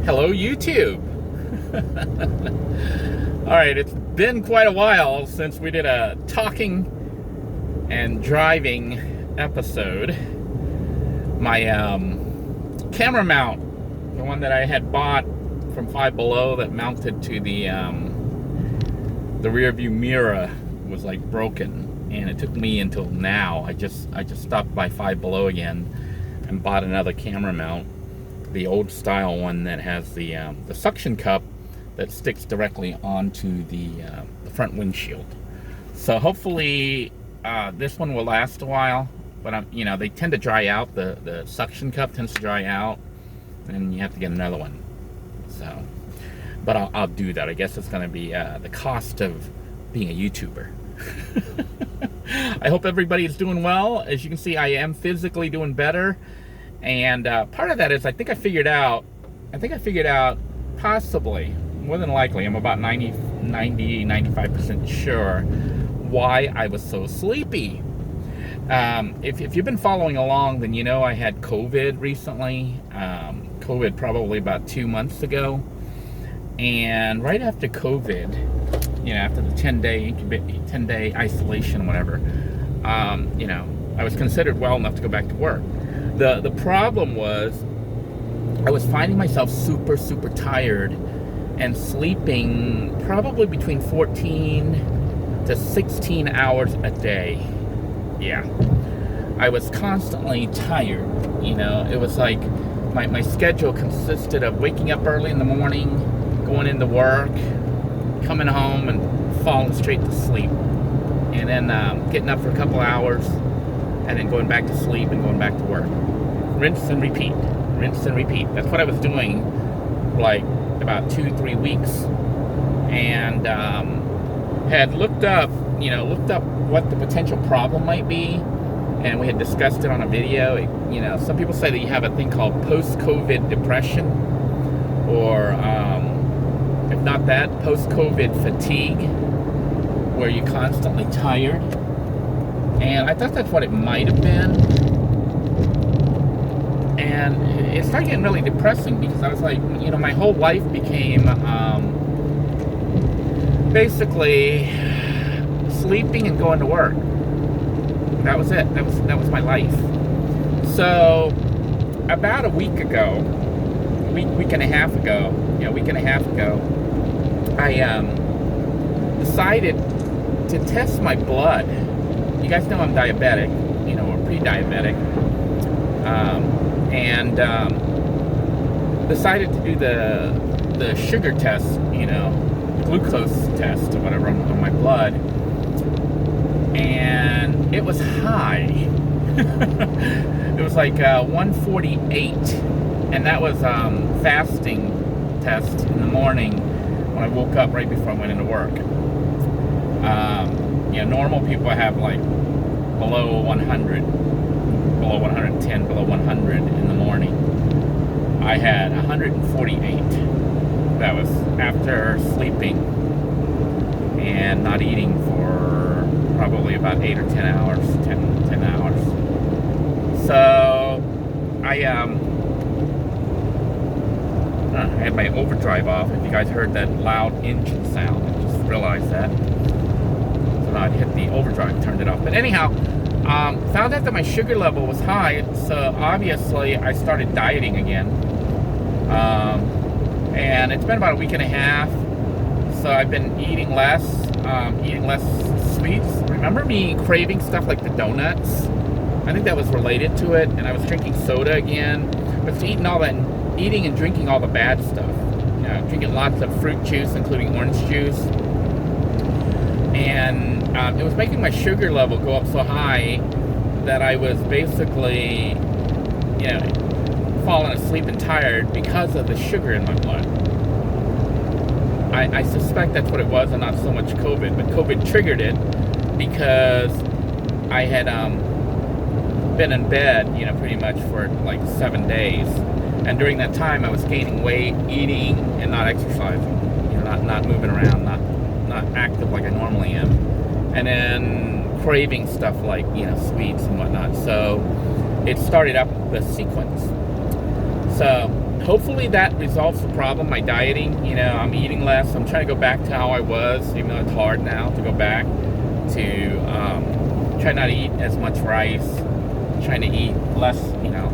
Hello, YouTube. All right, it's been quite a while since we did a talking and driving episode. My camera mount, the one that I had bought from Five Below that mounted to the rear view mirror, was like broken, and it took me until now. I just stopped by Five Below again and bought another camera mount, the old style one that has the suction cup that sticks directly onto the front windshield. So hopefully this one will last a while, but they tend to dry out. The suction cup tends to dry out, and you have to get another one. So, but I'll do that. I guess it's going to be the cost of being a YouTuber. I hope everybody is doing well. As you can see, I am physically doing better, and part of that is I think I figured out possibly, more than likely, I'm about 95% sure why I was so sleepy. If you've been following along, then you know I had COVID recently. COVID probably about 2 months ago, and right after COVID, after the 10-day isolation, whatever, I was considered well enough to go back to work. The problem was I was finding myself super tired and sleeping probably between 14 to 16 hours a day. Yeah, I was constantly tired. It was like my schedule consisted of waking up early in the morning, going into work, coming home and falling straight to sleep, and then getting up for a couple hours, and then going back to sleep and going back to work. Rinse and repeat. That's what I was doing, like about 2-3 weeks, and had looked up what the potential problem might be, and we had discussed it on a video. Some people say that you have a thing called post-COVID depression, or if not that, post-COVID fatigue, where you're constantly tired. And I thought that's what it might have been. And it started getting really depressing, because I was like, my whole life became basically sleeping and going to work. That was it. That was my life. So about a week and a half ago, I decided to test my blood. You guys know I'm diabetic, or pre-diabetic, and decided to do the sugar test, glucose test or whatever on my blood, and it was high. It was like 148, and that was fasting test in the morning when I woke up right before I went into work. Normal people have like below 100, below 110, below 100 in the morning. I had 148. That was after sleeping and not eating for probably about 8 or 10 hours, 10 hours. So I had my overdrive off. If you guys heard that loud engine sound, I just realized that. So I'd hit the overdrive, turned it off. But anyhow, found out that my sugar level was high, so obviously I started dieting again. And it's been about a week and a half, so I've been eating less sweets. Remember me craving stuff like the donuts? I think that was related to it, and I was drinking soda again. I was eating and drinking all the bad stuff. Drinking lots of fruit juice, including orange juice. And it was making my sugar level go up so high that I was basically, falling asleep and tired because of the sugar in my blood. I suspect that's what it was, and not so much COVID, but COVID triggered it because I had been in bed, pretty much for like 7 days, and during that time I was gaining weight, eating and not exercising, not moving around, not active like I normally am, and then craving stuff like sweets and whatnot. So it started up the sequence. So hopefully that resolves the problem. My dieting, I'm eating less. I'm trying to go back to how I was, even though it's hard now to go back to try not to eat as much rice, trying to eat less,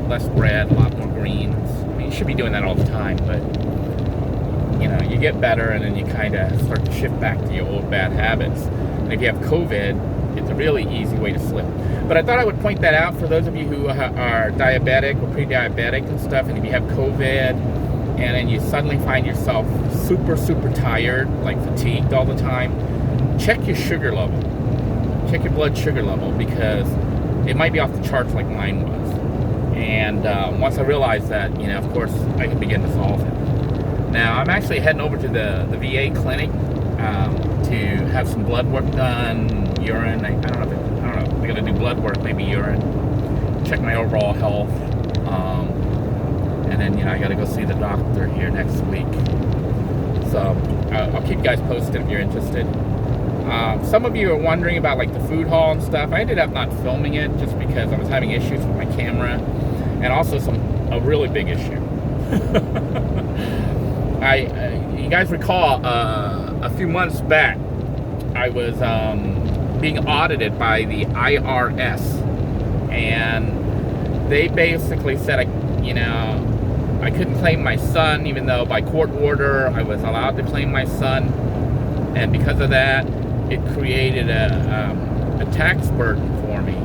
less bread, a lot more greens. I mean, you should be doing that all the time, but you get better and then you kind of start to shift back to your old bad habits. And if you have COVID, it's a really easy way to slip. But I thought I would point that out for those of you who are diabetic or pre-diabetic and stuff, and if you have COVID and then you suddenly find yourself super, super tired, like fatigued all the time, check your sugar level. Check your blood sugar level, because it might be off the charts like mine was. And once I realized that, of course, I can begin to solve it. Now, I'm actually heading over to the VA clinic to have some blood work done, urine. I don't know. We're gonna do blood work, maybe urine. Check my overall health, and then I gotta go see the doctor here next week. So I'll keep you guys posted if you're interested. Some of you are wondering about like the food haul and stuff. I ended up not filming it just because I was having issues with my camera, and also a really big issue. You guys recall a few months back, I was being audited by the IRS, and they basically said I couldn't claim my son, even though by court order I was allowed to claim my son, and because of that, it created a tax burden for me.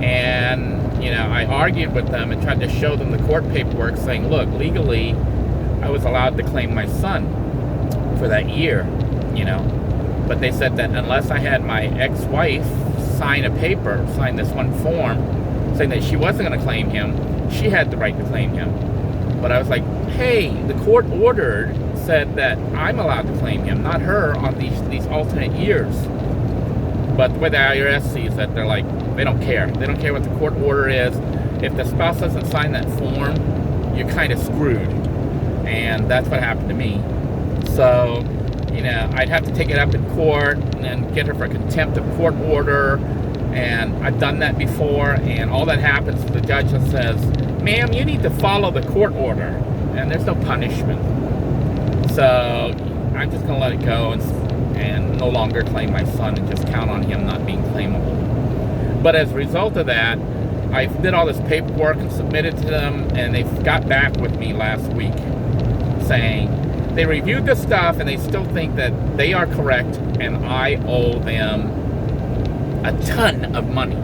And I argued with them and tried to show them the court paperwork, saying, look, legally I was allowed to claim my son for that year, but they said that unless I had my ex-wife sign this one form saying that she wasn't going to claim him, she had the right to claim him. But I was like, hey, the court ordered said that I'm allowed to claim him, not her, on these alternate years. But the way the IRS sees it, they're like, they don't care. They don't care what the court order is. If the spouse doesn't sign that form, you're kind of screwed. And that's what happened to me. So, I'd have to take it up in court and then get her for contempt of court order. And I've done that before, and all that happens is the judge just says, ma'am, you need to follow the court order. And there's no punishment. So I'm just going to let it go and no longer claim my son and just count on him not being claimable. But as a result of that, I did all this paperwork and submitted to them, and they got back with me last week saying they reviewed the stuff and they still think that they are correct and I owe them a ton of money.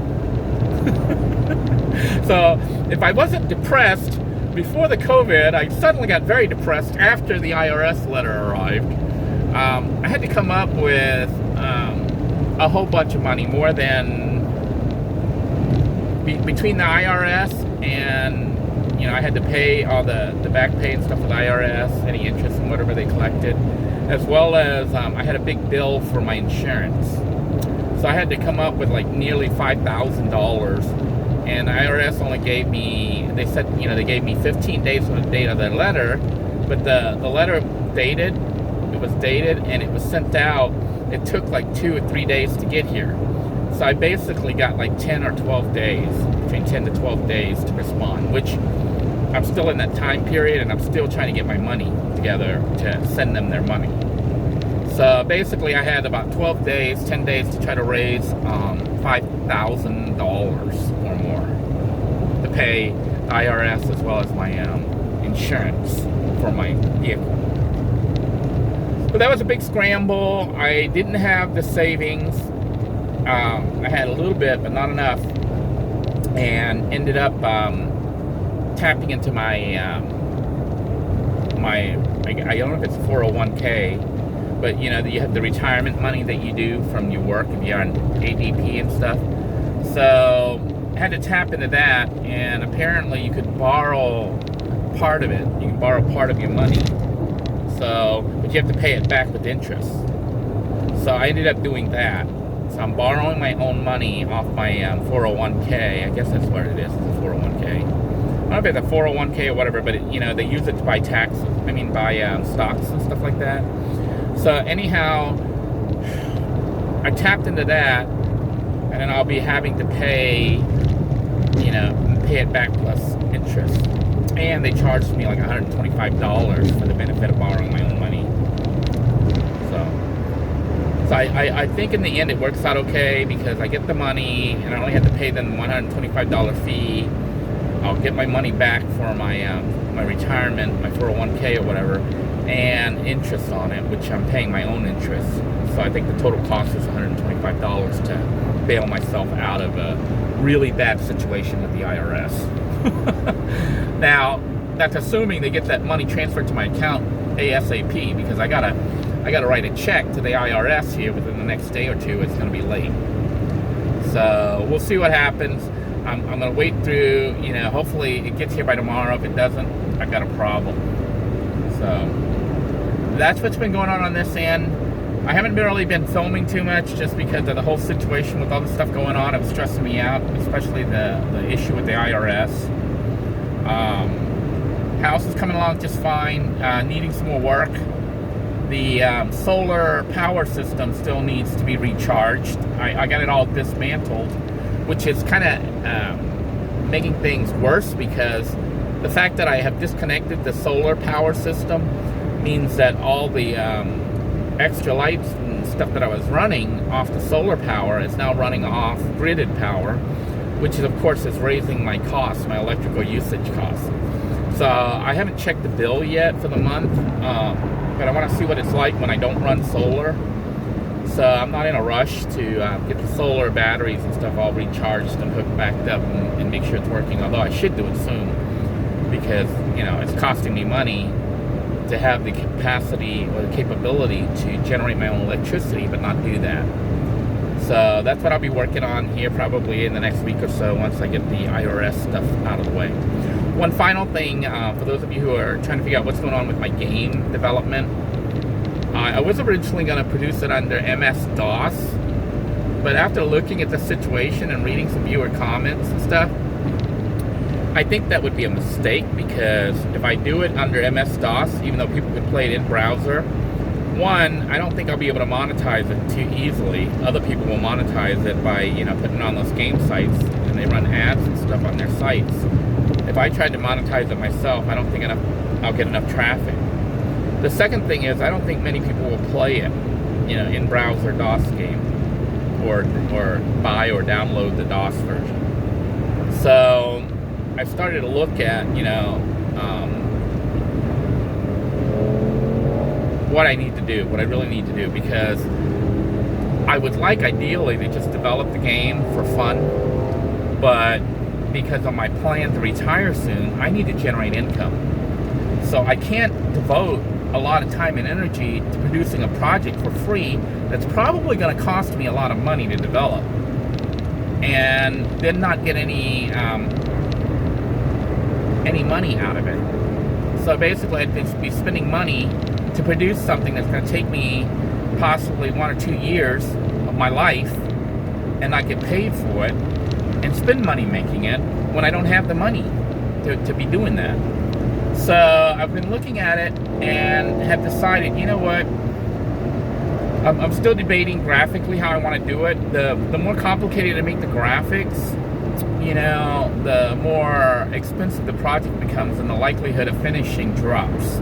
So if I wasn't depressed before the COVID, I suddenly got very depressed after the IRS letter arrived. I had to come up with a whole bunch of money, more than between the IRS and I had to pay all the back pay and stuff with IRS, any interest and whatever they collected, as well as I had a big bill for my insurance. So I had to come up with like nearly $5,000, and IRS only gave me, they said, they gave me 15 days from the date of the letter, but the letter was dated and it was sent out. It took like 2 or 3 days to get here. So I basically got like 10 or 12 days, between 10 to 12 days to respond, which I'm still in that time period, and I'm still trying to get my money together to send them their money. So basically I had about 12 days, 10 days to try to raise $5,000 or more to pay the IRS as well as my insurance for my vehicle. But that was a big scramble. I didn't have the savings. I had a little bit, but not enough, and ended up tapping into my I don't know if it's 401k, but you have the retirement money that you do from your work if you're on ADP and stuff. So I had to tap into that, and apparently you could borrow part of it. You can borrow part of your money. So, but you have to pay it back with interest. So I ended up doing that. So I'm borrowing my own money off my 401k. I guess that's what it is. It's a 401k. I don't know if it's a 401k or whatever, but they use it to buy taxes. Buy stocks and stuff like that. So anyhow, I tapped into that, and then I'll be having to pay, pay it back plus interest. and they charged me like $125 for the benefit of borrowing my own money. So I think in the end it works out okay, because I get the money and I only have to pay them the $125 fee. I'll get my money back for my my retirement, my 401k or whatever, and interest on it, which I'm paying my own interest. So I think the total cost is $125 to bail myself out of a really bad situation with the IRS. Now, that's assuming they get that money transferred to my account ASAP, because I gotta write a check to the IRS here within the next day or two. It's gonna be late. So we'll see what happens. I'm gonna wait through, hopefully it gets here by tomorrow. If it doesn't, I've got a problem. So that's what's been going on this end. I haven't really been filming too much, just because of the whole situation with all the stuff going on. It was stressing me out, especially the issue with the IRS. House is coming along just fine, needing some more work. The solar power system still needs to be recharged. I got it all dismantled, which is kind of making things worse, because the fact that I have disconnected the solar power system means that all the extra lights and stuff that I was running off the solar power is now running off gridded power, which is, of course, is raising my costs, my electrical usage costs. So I haven't checked the bill yet for the month, but I want to see what it's like when I don't run solar. So I'm not in a rush to get the solar batteries and stuff all recharged and hooked back up and make sure it's working, although I should do it soon, because it's costing me money to have the capacity or the capability to generate my own electricity, but not do that. So that's what I'll be working on here probably in the next week or so, once I get the IRS stuff out of the way. One final thing, for those of you who are trying to figure out what's going on with my game development, I was originally going to produce it under MS-DOS, but after looking at the situation and reading some viewer comments and stuff, I think that would be a mistake, because if I do it under MS-DOS, even though people can play it in browser, one, I don't think I'll be able to monetize it too easily. Other people will monetize it by, putting it on those game sites, and they run ads and stuff on their sites. If I tried to monetize it myself, I don't think I'll get enough traffic. The second thing is, I don't think many people will play it, in browser DOS game, or buy or download the DOS version. So I started to look at, what I need to do, what I really need to do, because I would like, ideally, to just develop the game for fun, but because of my plan to retire soon, I need to generate income. So I can't devote a lot of time and energy to producing a project for free that's probably going to cost me a lot of money to develop, and then not get any money out of it. So basically, I'd be spending money to produce something that's going to take me possibly 1 or 2 years of my life, and not get paid for it, and spend money making it when I don't have the money to be doing that. So I've been looking at it and have decided, you know what, I'm still debating graphically how I want to do it. The more complicated I make the graphics, the more expensive the project becomes, and the likelihood of finishing drops.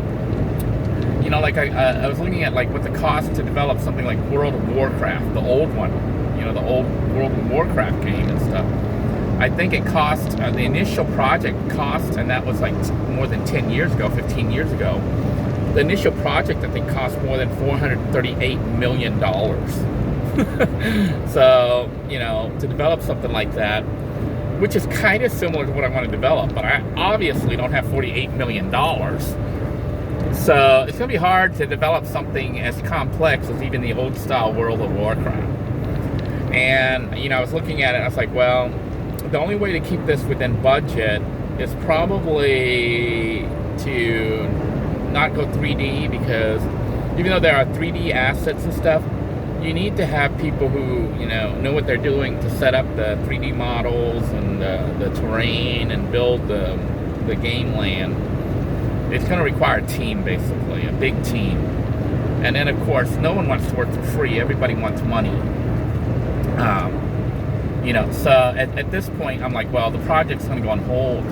Like I was looking at what the cost to develop something like World of Warcraft, the old one, the old World of Warcraft game and stuff. I think it cost, the initial project cost, and that was more than 10 years ago, 15 years ago, the initial project I think cost more than $438 million. So, to develop something like that, which is kind of similar to what I want to develop, but I obviously don't have $48 million. So it's going to be hard to develop something as complex as even the old style World of Warcraft. And, I was looking at it, I was like, well, the only way to keep this within budget is probably to not go 3D, because even though there are 3D assets and stuff, you need to have people who, know what they're doing to set up the 3D models and the terrain and build the game land. It's going to require a team, basically, a big team. And then, of course, no one wants to work for free. Everybody wants money. So at this point, I'm like, well, the project's going to go on hold.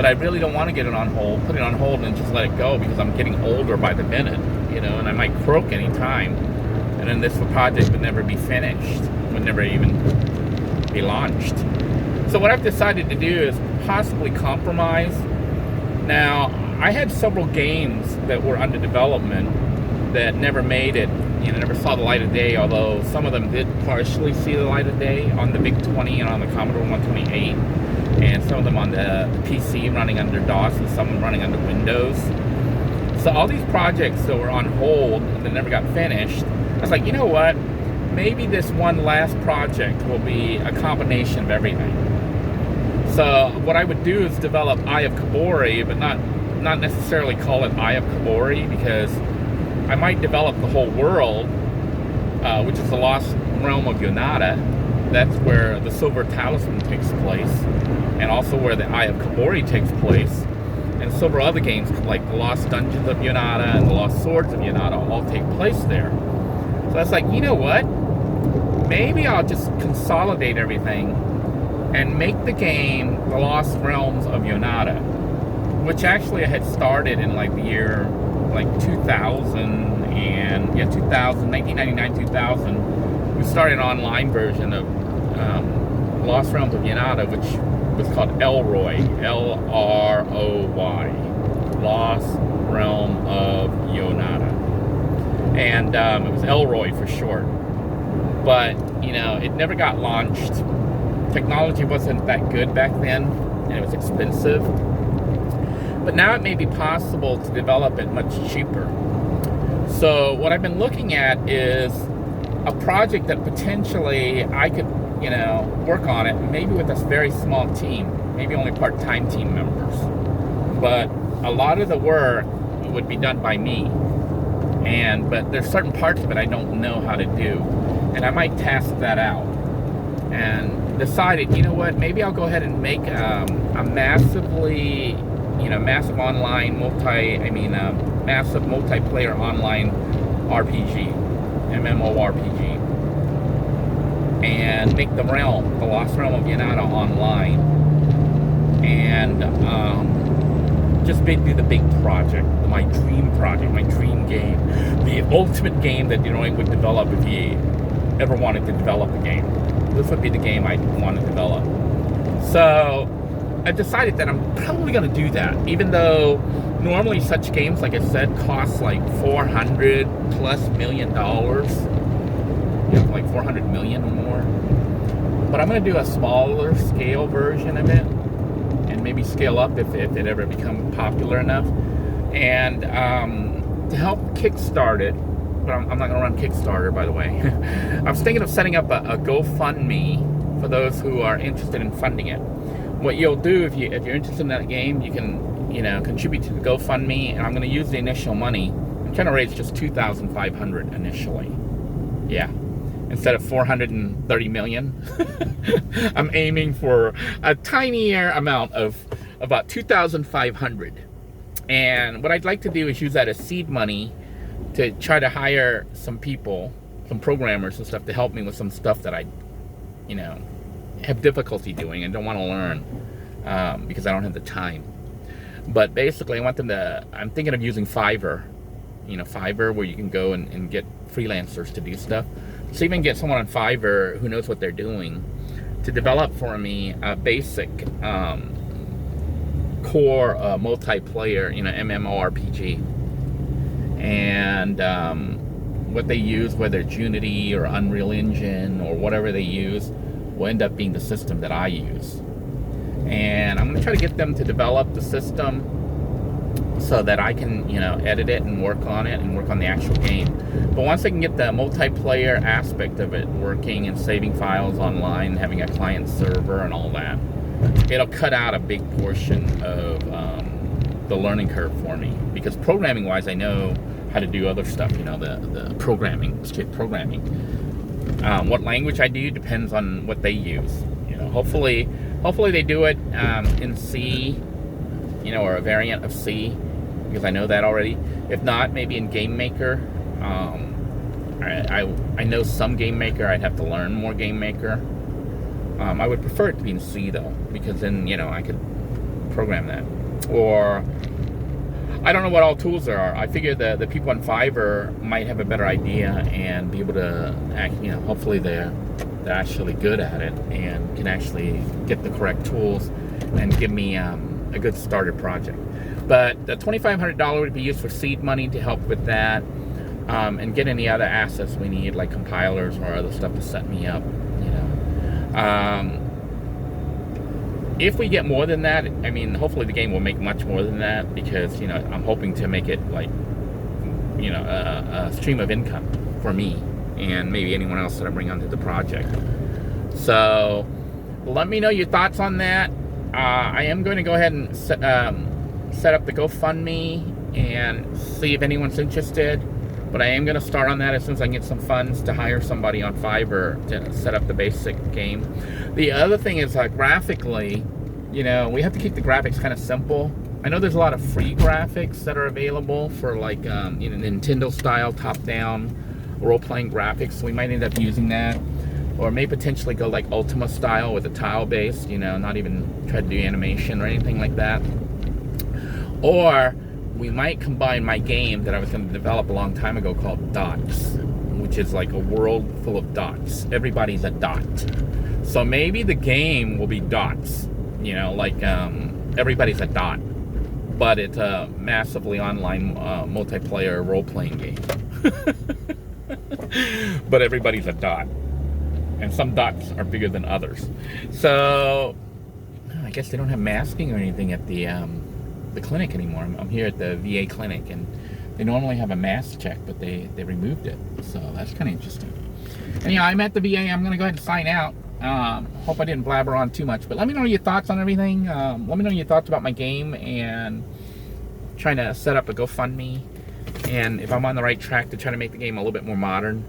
but I really don't want to get it on hold, put it on hold and just let it go, because I'm getting older by the minute, and I might croak any time, and then this project would never be finished, would never even be launched. So what I've decided to do is possibly compromise. Now, I had several games that were under development that never made it, never saw the light of day, although some of them did partially see the light of day on the VIC 20 and on the Commodore 128, and some of them on the PC running under DOS and some of them running under Windows. So all these projects that were on hold that never got finished, I was like, you know what? Maybe this one last project will be a combination of everything. So what I would do is develop Eye of Kabori, but not necessarily call it Eye of Kabori, because I might develop the whole world, which is the Lost Realm of Yonata. That's where the Silver Talisman takes place, and also where the Eye of Kabori takes place, and several other games like the Lost Dungeons of Yonata and the Lost Swords of Yonata all take place there. So I was like, you know what? Maybe I'll just consolidate everything and make the game the Lost Realms of Yonata, which actually I had started in like the year 1999, 2000. We started an online version of Lost Realms of Yonata, which was called Elroy, L-R-O-Y, Lost Realm of Yonata. And it was Elroy for short. But, it never got launched. Technology wasn't that good back then, and it was expensive. But now it may be possible to develop it much cheaper. So what I've been looking at is a project that potentially I could, work on it, maybe with a very small team, maybe only part-time team members. But a lot of the work would be done by me. But there's certain parts of it I don't know how to do. And I might task that out. And decided, you know what, maybe I'll go ahead and make a massively, massive online massive multiplayer online RPG, MMORPG, and make the Lost Realm of Yonata online, and just do the big project, my dream project, my dream game, the ultimate game that would develop if he ever wanted to develop a game. This would be the game I want to develop. So I decided that I'm probably going to do that, even though normally such games, like I said, cost like $400+ million, like 400 million or more. But I'm going to do a smaller scale version of it, and maybe scale up if it ever becomes popular enough. And to help kickstart it, but I'm not going to run Kickstarter, by the way. I was thinking of setting up a GoFundMe for those who are interested in funding it. What you'll do if you're interested in that game, you can contribute to the GoFundMe, and I'm going to use the initial money. I'm trying to raise just $2,500 initially. Yeah, instead of 430 million. I'm aiming for a tinier amount of about 2,500. And what I'd like to do is use that as seed money to try to hire some people, some programmers and stuff, to help me with some stuff that I, have difficulty doing and don't want to learn because I don't have the time. But basically, I'm thinking of using Fiverr, Fiverr, where you can go and get freelancers to do stuff. So even get someone on Fiverr who knows what they're doing to develop for me a basic core multiplayer, MMORPG. And what they use, whether it's Unity or Unreal Engine or whatever they use, will end up being the system that I use. And I'm going to try to get them to develop the system so that I can, edit it and work on it and work on the actual game. But once I can get the multiplayer aspect of it working and saving files online, having a client server and all that, it'll cut out a big portion of the learning curve for me. Because programming-wise, I know how to do other stuff, the programming, straight programming. What language I do depends on what they use. Hopefully they do it in C, or a variant of C, because I know that already. If not, maybe in Game Maker. I know some Game Maker. I'd have to learn more Game Maker. I would prefer it to be in C though, because then I could program that. Or I don't know what all tools there are. I figure the people on Fiverr might have a better idea and be able to act, hopefully they're actually good at it and can actually get the correct tools and give me a good starter project. But the $2,500 would be used for seed money to help with that, and get any other assets we need, like compilers or other stuff to set me up, If we get more than that, I mean, hopefully the game will make much more than that, because, I'm hoping to make it like, a stream of income for me and maybe anyone else that I bring onto the project. So let me know your thoughts on that. I am going to go ahead and set up the GoFundMe and see if anyone's interested. But I am going to start on that as soon as I can get some funds to hire somebody on Fiverr to set up the basic game. The other thing is, graphically, we have to keep the graphics kind of simple. I know there's a lot of free graphics that are available for, like, Nintendo-style top-down role-playing graphics. So we might end up using that. Or may potentially go like Ultima style with a tile-based, not even try to do animation or anything like that. Or we might combine my game that I was going to develop a long time ago called Dots, which is like a world full of dots. Everybody's a dot. So maybe the game will be dots, everybody's a dot. But it's a massively online multiplayer role-playing game. But everybody's a dot. And some dots are bigger than others. So I guess they don't have masking or anything at the clinic anymore. I'm here at the VA clinic, and they normally have a mask check, but they removed it. So that's kind of interesting. Anyhow, I'm at the VA. I'm going to go ahead and sign out. Hope I didn't blabber on too much, but let me know your thoughts on everything. Let me know your thoughts about my game and trying to set up a GoFundMe, and if I'm on the right track to try to make the game a little bit more modern,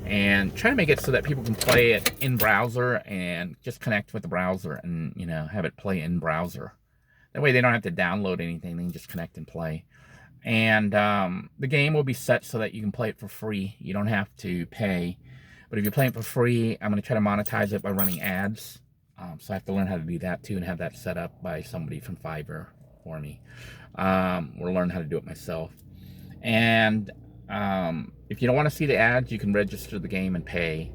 and try to make it so that people can play it in browser and just connect with the browser and, have it play in browser. That way they don't have to download anything. They can just connect and play. And the game will be set so that you can play it for free. You don't have to pay. But if you're playing for free, I'm going to try to monetize it by running ads. So I have to learn how to do that too and have that set up by somebody from Fiverr for me. Or learn how to do it myself. And if you don't want to see the ads, you can register the game and pay.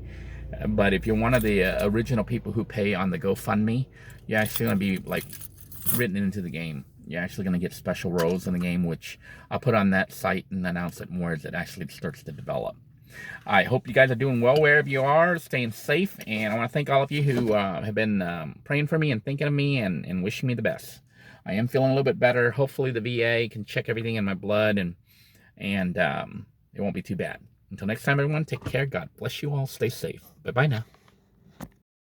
But if you're one of the original people who pay on the GoFundMe, you're actually going to be like written into the game. You're actually going to get special roles in the game, which I'll put on that site and announce it more as it actually starts to develop. I hope you guys are doing well wherever you are, staying safe, and I want to thank all of you who have been praying for me and thinking of me and wishing me the best. I am feeling a little bit better. Hopefully the VA can check everything in my blood and it won't be too bad. Until next time, everyone, take care. God bless you all. Stay safe. Bye-bye now.